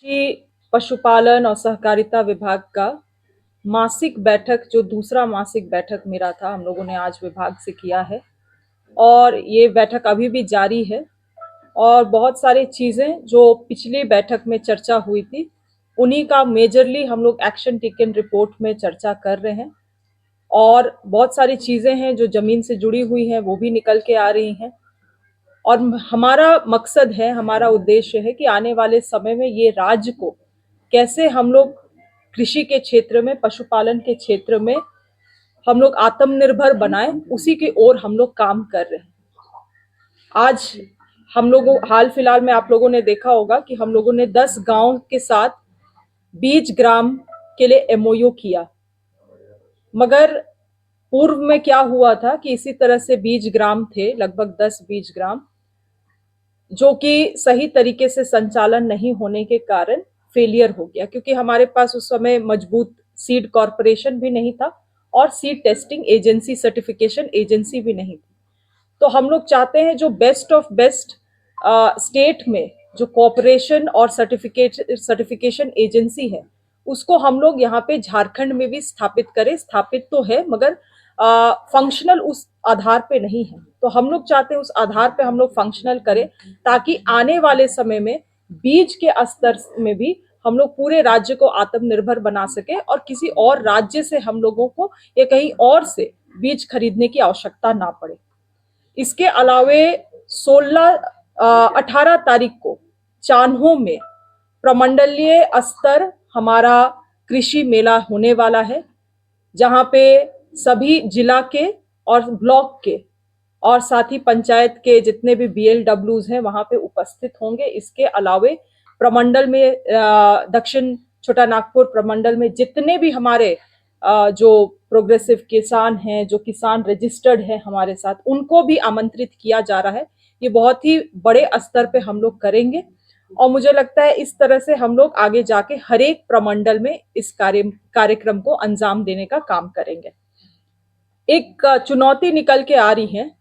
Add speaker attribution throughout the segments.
Speaker 1: कि पशुपालन और सहकारिता विभाग का मासिक बैठक, जो दूसरा मासिक बैठक मेरा था, हम लोगों ने आज विभाग से किया है और ये बैठक अभी भी जारी है। और बहुत सारी चीजें जो पिछली बैठक में चर्चा हुई थी, उन्हीं का मेजरली हम लोग एक्शन टेकन रिपोर्ट में चर्चा कर रहे हैं। और बहुत सारी चीजें हैं जो जमीन से जुड़ी हुई हैं, वो भी निकल के आ रही हैं। और हमारा मकसद है, हमारा उद्देश्य है कि आने वाले समय में ये राज्य को कैसे हम लोग कृषि के क्षेत्र में, पशुपालन के क्षेत्र में हम लोग आत्मनिर्भर बनाएं, उसी की ओर हम लोग काम कर रहे हैं। आज हम लोगों, हाल फिलहाल में आप लोगों ने देखा होगा कि हम लोगों ने 10 गांव के साथ बीज ग्राम के लिए एमओयू किया। मगर पूर्व में क्या हुआ था कि इसी तरह से बीज ग्राम थे, लगभग 10 बीज ग्राम, जो कि सही तरीके से संचालन नहीं होने के कारण फेलियर हो गया, क्योंकि हमारे पास उस समय मजबूत सीड कॉरपोरेशन भी नहीं था और seed testing agency, certification agency भी नहीं थी। तो हम लोग चाहते हैं जो बेस्ट ऑफ बेस्ट स्टेट में जो कॉपरेशन और सर्टिफिकेशन एजेंसी है, उसको हम लोग यहाँ पे झारखंड में भी स्थापित करें। स्थापित तो है, मगर फंक्शनल उस आधार पे नहीं है। तो हम लोग चाहते हैं उस आधार पे हम लोग फंक्शनल करें, ताकि आने वाले समय में बीज के स्तर में भी हम लोग पूरे राज्य को आत्मनिर्भर बना सके और किसी और राज्य से हम लोगों को या कहीं और से बीज खरीदने की आवश्यकता ना पड़े। इसके अलावे 18 तारीख को चान्हो में प्रमंडलीय स्तर हमारा कृषि मेला होने वाला है, जहां पे सभी जिला के और ब्लॉक के और साथ ही पंचायत के जितने भी बीएलडब्ल्यूज हैं वहां पे उपस्थित होंगे। इसके अलावे प्रमंडल में, दक्षिण छोटा नागपुर प्रमंडल में जितने भी हमारे जो प्रोग्रेसिव किसान हैं, जो किसान रजिस्टर्ड है हमारे साथ, उनको भी आमंत्रित किया जा रहा है। ये बहुत ही बड़े स्तर पे हम लोग करेंगे और मुझे लगता है इस तरह से हम लोग आगे जाके हर एक प्रमंडल में इस कार्यक्रम को अंजाम देने का काम करेंगे। एक चुनौती निकल के आ रही है,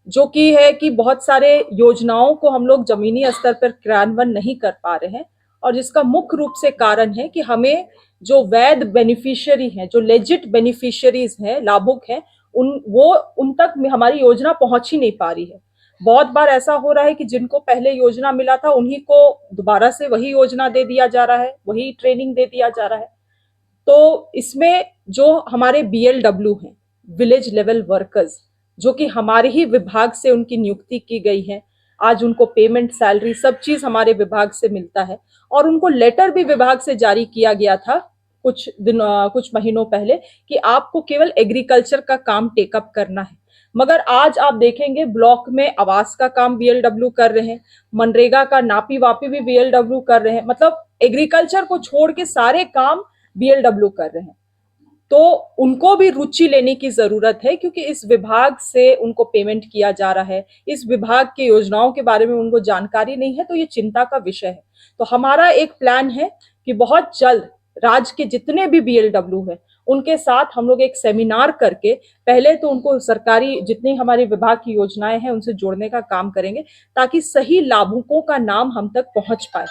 Speaker 1: जो कि है कि बहुत सारे योजनाओं को हम लोग जमीनी स्तर पर क्रियान्वयन नहीं कर पा रहे हैं, और जिसका मुख्य रूप से कारण है कि हमें जो वैध बेनिफिशियरी हैं, जो लेजिट बेनिफिशियरीज हैं, लाभुक हैं, उन तक हमारी योजना पहुंच ही नहीं पा रही है। बहुत बार ऐसा हो रहा है कि जिनको पहले योजना मिला था उन्हीं को दोबारा से वही योजना दे दिया जा रहा है, वही ट्रेनिंग दे दिया जा रहा है। तो इसमें जो हमारे बीएलडब्ल्यू हैं, विलेज लेवल वर्कर्स, जो कि हमारे ही विभाग से उनकी नियुक्ति की गई है, आज उनको पेमेंट, सैलरी, सब चीज हमारे विभाग से मिलता है और उनको लेटर भी विभाग से जारी किया गया था कुछ महीनों पहले कि आपको केवल एग्रीकल्चर का काम टेकअप करना है। मगर आज आप देखेंगे ब्लॉक में आवास का काम बीएलडब्ल्यू कर रहे हैं, मनरेगा का नापी वापी भी बीएलडब्ल्यू कर रहे हैं, मतलब एग्रीकल्चर को छोड़ के सारे काम बीएलडब्ल्यू कर रहे हैं। तो उनको भी रुचि लेने की जरूरत है, क्योंकि इस विभाग से उनको पेमेंट किया जा रहा है, इस विभाग के योजनाओं के बारे में उनको जानकारी नहीं है, तो ये चिंता का विषय है। तो हमारा एक प्लान है कि बहुत जल्द राज्य के जितने भी बीएलडब्ल्यू है उनके साथ हम लोग एक सेमिनार करके पहले तो उनको सरकारी जितनी हमारी विभाग की योजनाएं हैं उनसे जोड़ने का काम करेंगे, ताकि सही लाभुकों का नाम हम तक पहुंच पाए।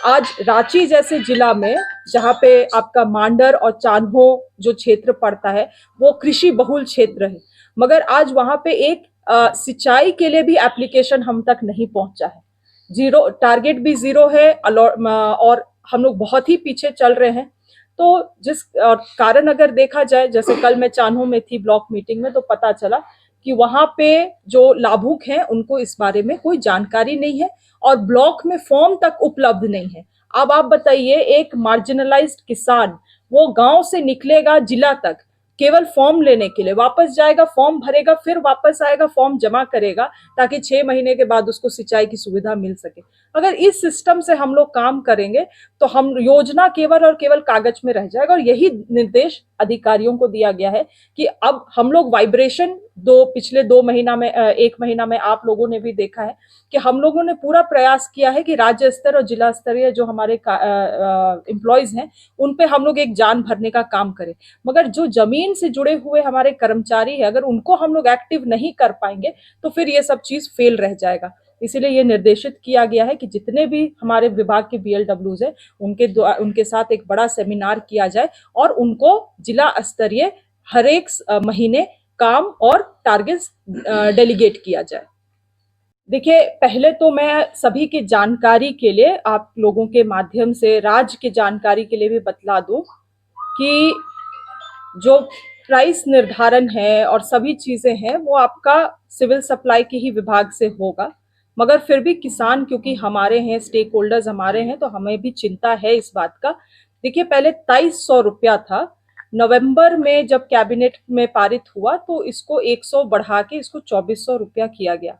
Speaker 1: आज रांची जैसे जिला में, जहाँ पे आपका मांडर और चान्हो जो क्षेत्र पड़ता है, वो कृषि बहुल क्षेत्र है, मगर आज वहां पे एक सिंचाई के लिए भी एप्लीकेशन हम तक नहीं पहुंचा है। जीरो टारगेट भी जीरो है और हम लोग बहुत ही पीछे चल रहे हैं। तो जिस कारण अगर देखा जाए, जैसे कल मैं चान्हो में थी ब्लॉक मीटिंग में, तो पता चला कि वहां पे जो लाभुक हैं उनको इस बारे में कोई जानकारी नहीं है और ब्लॉक में फॉर्म तक उपलब्ध नहीं है। अब आप बताइए, एक मार्जिनलाइज्ड किसान वो गांव से निकलेगा जिला तक केवल फॉर्म लेने के लिए, वापस जाएगा, फॉर्म भरेगा, फिर वापस आएगा, फॉर्म जमा करेगा, ताकि 6 महीने के बाद उसको सिंचाई की सुविधा मिल सके। अगर इस सिस्टम से हम लोग काम करेंगे तो हम योजना केवल और केवल कागज में रह जाएगा। और यही निर्देश अधिकारियों को दिया गया है कि अब हम लोग वाइब्रेशन पिछले 2 महीना में, 1 महीना में आप लोगों ने भी देखा है कि हम लोगों ने पूरा प्रयास किया है कि राज्य स्तर और जिला स्तरीय जो हमारे एम्प्लॉयज हैं उन पे हम लोग एक जान भरने का काम करें। मगर जो जमीन से जुड़े हुए हमारे कर्मचारी है, अगर उनको हम लोग एक्टिव नहीं कर पाएंगे तो फिर ये सब चीज फेल रह जाएगा। इसीलिए ये निर्देशित किया गया है कि जितने भी हमारे विभाग के BLWs हैं उनके साथ एक बड़ा सेमिनार किया जाए और उनको जिला स्तरीय हर एक महीने काम और टारगेट्स डेलीगेट किया जाए। देखिए, पहले तो मैं सभी की जानकारी के लिए आप लोगों के माध्यम से राज्य की जानकारी के लिए भी बतला दूं कि जो प्राइस निर्धारण है और सभी चीजें हैं वो आपका सिविल सप्लाई के ही विभाग से होगा, मगर फिर भी किसान क्योंकि हमारे हैं, स्टेक होल्डर्स हमारे हैं, तो हमें भी चिंता है इस बात का। देखिए, पहले 2300 रुपया था, नवंबर में जब कैबिनेट में पारित हुआ तो इसको 100 बढ़ा के इसको 2400 रुपया किया गया।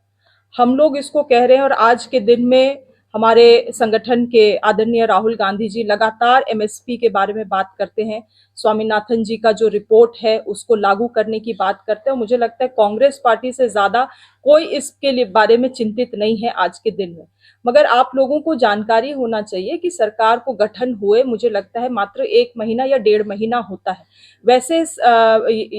Speaker 1: हम लोग इसको कह रहे हैं और आज के दिन में हमारे संगठन के आदरणीय राहुल गांधी जी लगातार MSP के बारे में बात करते हैं, स्वामीनाथन जी का जो रिपोर्ट है उसको लागू करने की बात करते हैं। मुझे लगता है कांग्रेस पार्टी से ज्यादा कोई इसके बारे में चिंतित नहीं है आज के दिन में। मगर आप लोगों को जानकारी होना चाहिए कि सरकार को गठन हुए मुझे लगता है मात्र 1 महीना या 1.5 महीना होता है। वैसे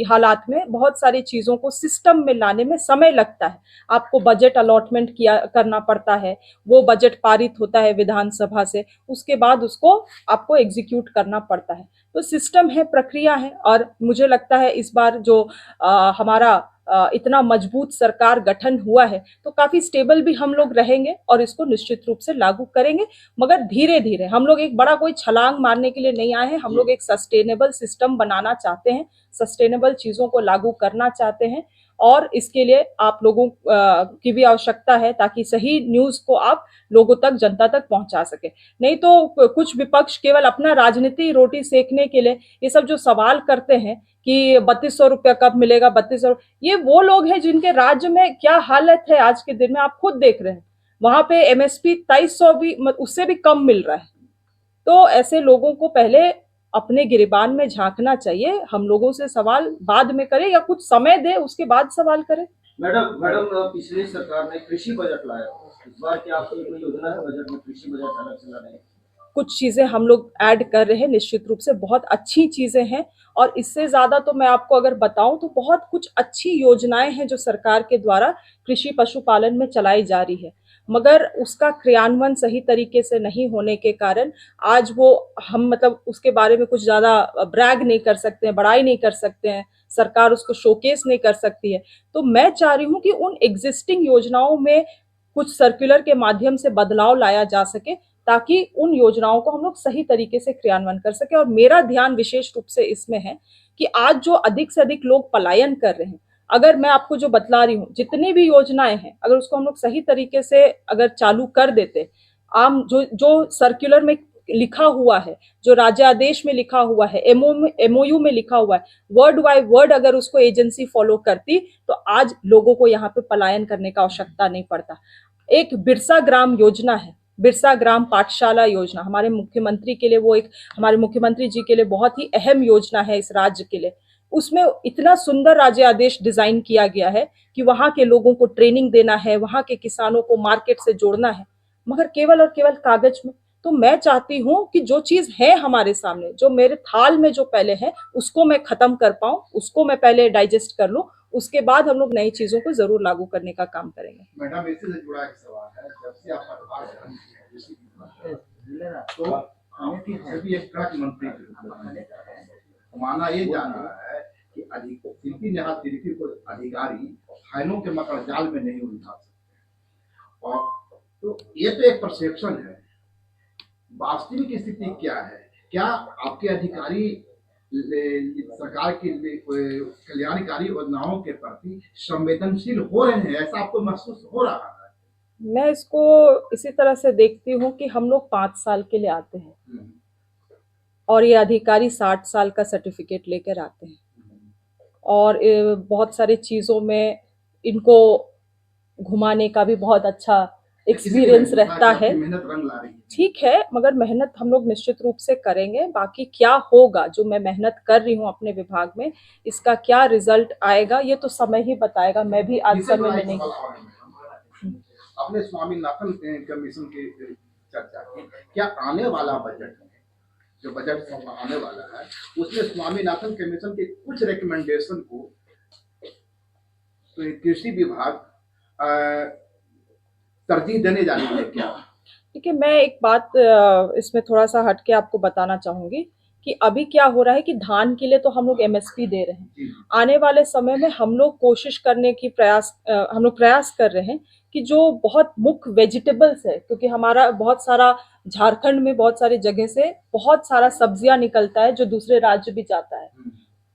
Speaker 1: हालात में बहुत सारी चीजों को सिस्टम में लाने में समय लगता है। आपको बजट अलॉटमेंट किया करना पड़ता है, वो बजट पारित होता है विधानसभा से, उसके बाद उसको आपको एग्जीक्यूट करना पड़ता है। तो सिस्टम है, प्रक्रिया है, और मुझे लगता है इस बार जो हमारा इतना मजबूत सरकार गठन हुआ है तो काफी स्टेबल भी हम लोग रहेंगे और इसको निश्चित रूप से लागू करेंगे, मगर धीरे धीरे। हम लोग एक बड़ा कोई छलांग मारने के लिए नहीं आए हैं, हम लोग एक सस्टेनेबल सिस्टम बनाना चाहते हैं, सस्टेनेबल चीजों को लागू करना चाहते हैं, और इसके लिए आप लोगों की भी आवश्यकता है ताकि सही न्यूज को आप लोगों तक, जनता तक पहुंचा सके। नहीं तो कुछ विपक्ष केवल अपना राजनीति रोटी सेकने के लिए ये सब जो सवाल करते हैं कि 3200 रुपया कब मिलेगा, 3200, ये वो लोग हैं जिनके राज्य में क्या हालत है आज के दिन में आप खुद देख रहे हैं। वहां पे MSP 2300 भी उससे भी कम मिल रहा है। तो ऐसे लोगों को पहले अपने गिरेबान में झांकना चाहिए। हम लोगों से सवाल बाद में करे या कुछ समय दे उसके बाद सवाल करे।
Speaker 2: मैडम पिछली सरकार ने कृषि बजट लाया, इस बार क्या आपकी कोई योजना है बजट में कृषि बजट अलग से लाने?
Speaker 1: कुछ चीजें हम लोग ऐड कर रहे हैं, निश्चित रूप से बहुत अच्छी चीजें हैं, और इससे ज्यादा तो मैं आपको अगर बताऊं तो बहुत कुछ अच्छी योजनाएं हैं जो सरकार के द्वारा कृषि पशुपालन में चलाई जा रही है, मगर उसका क्रियान्वयन सही तरीके से नहीं होने के कारण आज वो हम मतलब उसके बारे में कुछ ज्यादा ब्रैग नहीं कर सकते हैं, बड़ाई नहीं कर सकते हैं, सरकार उसको शोकेस नहीं कर सकती है। तो मैं चाह रही हूँ कि उन एग्जिस्टिंग योजनाओं में कुछ सर्कुलर के माध्यम से बदलाव लाया जा सके ताकि उन योजनाओं को हम लोग सही तरीके से क्रियान्वयन कर सके। और मेरा ध्यान विशेष रूप से इसमें है कि आज जो अधिक से अधिक लोग पलायन कर रहे हैं, अगर मैं आपको जो बतला रही हूँ जितनी भी योजनाएं हैं, अगर उसको हम लोग सही तरीके से अगर चालू कर देते, आम जो जो सर्कुलर में लिखा हुआ है, जो राज्यादेश में लिखा हुआ है, MOU में लिखा हुआ है, वर्ड बाय वर्ड अगर उसको एजेंसी फॉलो करती तो आज लोगों को यहाँ पे पलायन करने का आवश्यकता नहीं पड़ता। एक बिरसा ग्राम योजना है, बिरसा ग्राम पाठशाला योजना, हमारे मुख्यमंत्री के लिए, वो एक हमारे मुख्यमंत्री जी के लिए बहुत ही अहम योजना है इस राज्य के लिए। उसमें इतना सुंदर राज्य आदेश डिजाइन किया गया है कि वहां के लोगों को ट्रेनिंग देना है, वहां के किसानों को मार्केट से जोड़ना है, मगर केवल और केवल कागज में। तो मैं चाहती हूँ कि जो चीज है हमारे सामने, जो मेरे थाल में जो पहले है, उसको मैं खत्म कर पाऊं, उसको मैं पहले डाइजेस्ट कर लूं, उसके बाद हम लोग नई चीजों को जरूर लागू करने का काम करेंगे।
Speaker 2: मैडम, इसी से जुड़ा एक सवाल है, जब से आपका तो आप भी एक कृषि मंत्री माना ये जा रहा है कि तिरपी को अधिकारी फाइलों के मकर जाल में नहीं उलझा सकते, और तो ये तो एक परसेप्शन है। वास्तविक स्थिति क्या है? क्या आपके अधिकारी सरकार की कल्याणकारी योजनाओं के प्रति संवेदनशील हो रहे हैं, ऐसा आपको महसूस हो रहा है?
Speaker 1: मैं इसको इसी तरह से देखती हूँ कि हम लोग 5 साल के लिए आते हैं और ये अधिकारी 60 साल का सर्टिफिकेट लेकर आते हैं, और बहुत सारी चीज़ों में इनको घुमाने का भी बहुत अच्छा एक्सपीरियंस रहता है। ठीक है, मगर मेहनत हम लोग निश्चित रूप से करेंगे। बाकी क्या होगा, जो मैं मेहनत कर रही हूँ अपने विभाग में, इसका क्या रिजल्ट आएगा ये तो समय ही बताएगा। मैं भी आज समय में नहीं।
Speaker 2: अपने स्वामीनाथन कमीशन की चर्चा की, क्या आने वाला बजट में, जो बजट आने वाला है, उसमें स्वामीनाथन कमीशन के कुछ रिकमेंडेशन को तो कृषि विभाग तरजीह देने जाने के लिए क्या?
Speaker 1: देखिए, मैं एक बात इसमें थोड़ा सा हट के आपको बताना चाहूंगी कि अभी क्या हो रहा है कि धान के लिए तो हम लोग एमएसपी दे रहे हैं।
Speaker 2: जी
Speaker 1: आने वाले समय में हम लोग कोशिश करने की हम लोग प्रयास कर रहे हैं कि जो बहुत मुख्य वेजिटेबल्स है, क्योंकि हमारा बहुत सारा झारखंड में बहुत सारी जगह से बहुत सारा सब्जियां निकलता है जो दूसरे राज्य भी जाता है।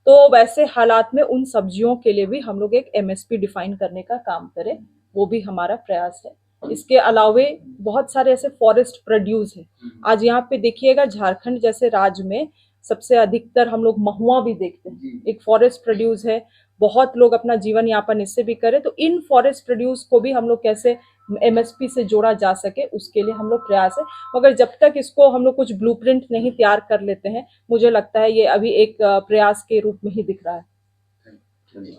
Speaker 1: तो वैसे हालात में उन सब्जियों के लिए भी हम लोग एक एमएसपी डिफाइन करने का काम करें, वो भी हमारा प्रयास है। इसके अलावे बहुत सारे ऐसे फॉरेस्ट प्रोड्यूस है। आज यहाँ पे देखिएगा झारखंड जैसे राज्य में सबसे अधिकतर हम लोग महुआ भी देखते हैं, एक फॉरेस्ट प्रोड्यूस है। बहुत लोग अपना जीवन यापन इससे भी करें, तो इन फॉरेस्ट प्रोड्यूस को भी हम लोग कैसे एमएसपी से जोड़ा जा सके उसके लिए हम लोग प्रयास है। मगर जब तक इसको हम लोग कुछ ब्लूप्रिंट नहीं तैयार कर लेते हैं, मुझे लगता है ये अभी एक प्रयास के रूप में ही दिख रहा है।
Speaker 2: चलिए